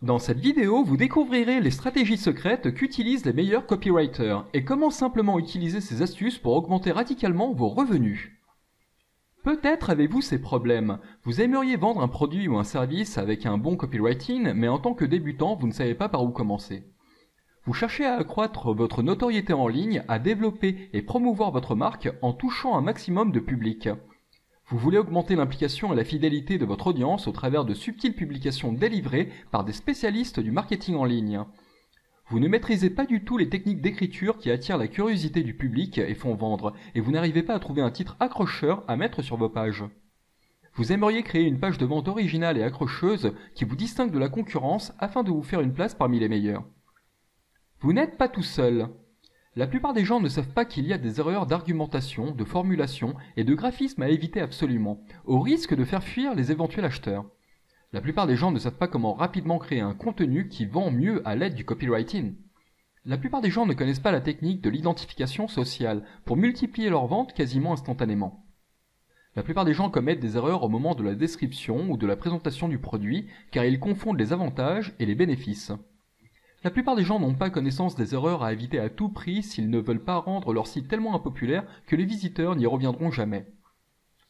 Dans cette vidéo, vous découvrirez les stratégies secrètes qu'utilisent les meilleurs copywriters et comment simplement utiliser ces astuces pour augmenter radicalement vos revenus. Peut-être avez-vous ces problèmes. Vous aimeriez vendre un produit ou un service avec un bon copywriting, mais en tant que débutant, vous ne savez pas par où commencer. Vous cherchez à accroître votre notoriété en ligne, à développer et promouvoir votre marque en touchant un maximum de public. Vous voulez augmenter l'implication et la fidélité de votre audience au travers de subtiles publications délivrées par des spécialistes du marketing en ligne. Vous ne maîtrisez pas du tout les techniques d'écriture qui attirent la curiosité du public et font vendre, et vous n'arrivez pas à trouver un titre accrocheur à mettre sur vos pages. Vous aimeriez créer une page de vente originale et accrocheuse qui vous distingue de la concurrence afin de vous faire une place parmi les meilleurs. Vous n'êtes pas tout seul. La plupart des gens ne savent pas qu'il y a des erreurs d'argumentation, de formulation et de graphisme à éviter absolument, au risque de faire fuir les éventuels acheteurs. La plupart des gens ne savent pas comment rapidement créer un contenu qui vend mieux à l'aide du copywriting. La plupart des gens ne connaissent pas la technique de l'identification sociale pour multiplier leurs ventes quasiment instantanément. La plupart des gens commettent des erreurs au moment de la description ou de la présentation du produit car ils confondent les avantages et les bénéfices. La plupart des gens n'ont pas connaissance des erreurs à éviter à tout prix s'ils ne veulent pas rendre leur site tellement impopulaire que les visiteurs n'y reviendront jamais.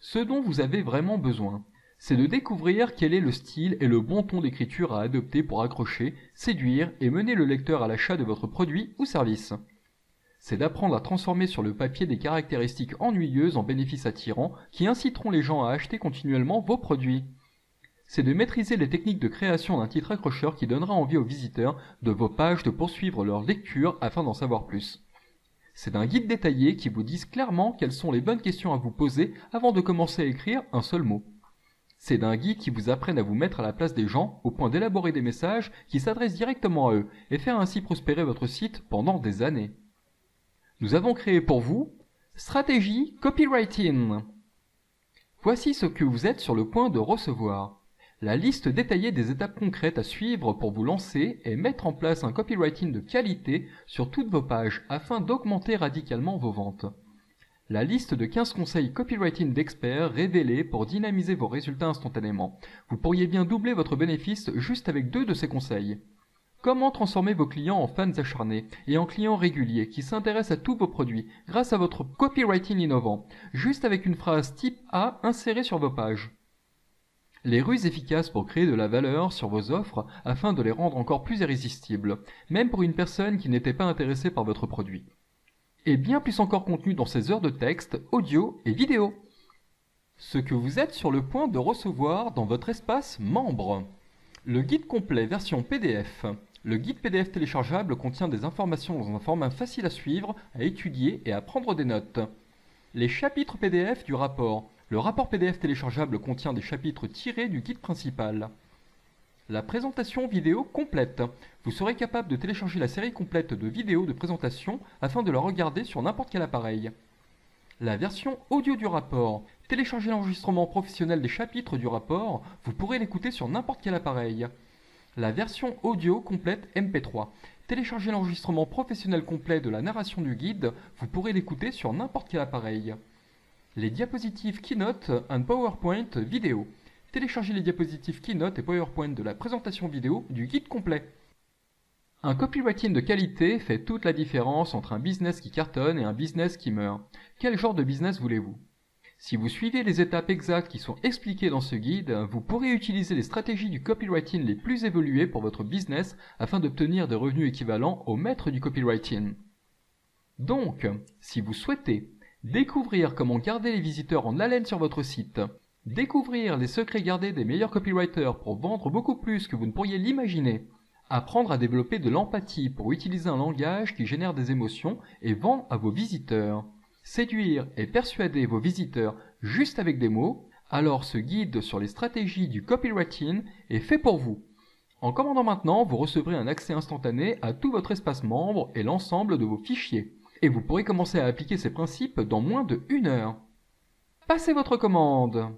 Ce dont vous avez vraiment besoin, c'est de découvrir quel est le style et le bon ton d'écriture à adopter pour accrocher, séduire et mener le lecteur à l'achat de votre produit ou service. C'est d'apprendre à transformer sur le papier des caractéristiques ennuyeuses en bénéfices attirants qui inciteront les gens à acheter continuellement vos produits. C'est de maîtriser les techniques de création d'un titre accrocheur qui donnera envie aux visiteurs de vos pages de poursuivre leur lecture afin d'en savoir plus. C'est d'un guide détaillé qui vous dise clairement quelles sont les bonnes questions à vous poser avant de commencer à écrire un seul mot. C'est d'un guide qui vous apprenne à vous mettre à la place des gens au point d'élaborer des messages qui s'adressent directement à eux et faire ainsi prospérer votre site pendant des années. Nous avons créé pour vous Stratégie Copywriting. Voici ce que vous êtes sur le point de recevoir. La liste détaillée des étapes concrètes à suivre pour vous lancer et mettre en place un copywriting de qualité sur toutes vos pages afin d'augmenter radicalement vos ventes. La liste de 15 conseils copywriting d'experts révélés pour dynamiser vos résultats instantanément. Vous pourriez bien doubler votre bénéfice juste avec 2 de ces conseils. Comment transformer vos clients en fans acharnés et en clients réguliers qui s'intéressent à tous vos produits grâce à votre copywriting innovant, juste avec une phrase type A insérée sur vos pages. Les ruses efficaces pour créer de la valeur sur vos offres afin de les rendre encore plus irrésistibles, même pour une personne qui n'était pas intéressée par votre produit. Et bien plus encore contenu dans ces heures de texte, audio et vidéo. Ce que vous êtes sur le point de recevoir dans votre espace membre. Le guide complet version PDF. Le guide PDF téléchargeable contient des informations dans un format facile à suivre, à étudier et à prendre des notes. Les chapitres PDF du rapport. Le rapport PDF téléchargeable contient des chapitres tirés du guide principal. La présentation vidéo complète. Vous serez capable de télécharger la série complète de vidéos de présentation afin de la regarder sur n'importe quel appareil. La version audio du rapport. Téléchargez l'enregistrement professionnel des chapitres du rapport, vous pourrez l'écouter sur n'importe quel appareil. La version audio complète MP3. Téléchargez l'enregistrement professionnel complet de la narration du guide, vous pourrez l'écouter sur n'importe quel appareil. Les diapositives Keynote and PowerPoint vidéo. Téléchargez les diapositives Keynote et PowerPoint de la présentation vidéo du guide complet. Un copywriting de qualité fait toute la différence entre un business qui cartonne et un business qui meurt. Quel genre de business voulez-vous ? Si vous suivez les étapes exactes qui sont expliquées dans ce guide, vous pourrez utiliser les stratégies du copywriting les plus évoluées pour votre business afin d'obtenir des revenus équivalents au maître du copywriting. Donc, si vous souhaitez découvrir comment garder les visiteurs en haleine sur votre site, découvrir les secrets gardés des meilleurs copywriters pour vendre beaucoup plus que vous ne pourriez l'imaginer, apprendre à développer de l'empathie pour utiliser un langage qui génère des émotions et vend à vos visiteurs, séduire et persuader vos visiteurs juste avec des mots, alors ce guide sur les stratégies du copywriting est fait pour vous. En commandant maintenant, vous recevrez un accès instantané à tout votre espace membre et l'ensemble de vos fichiers. Et vous pourrez commencer à appliquer ces principes dans moins de 1 heure. Passez votre commande!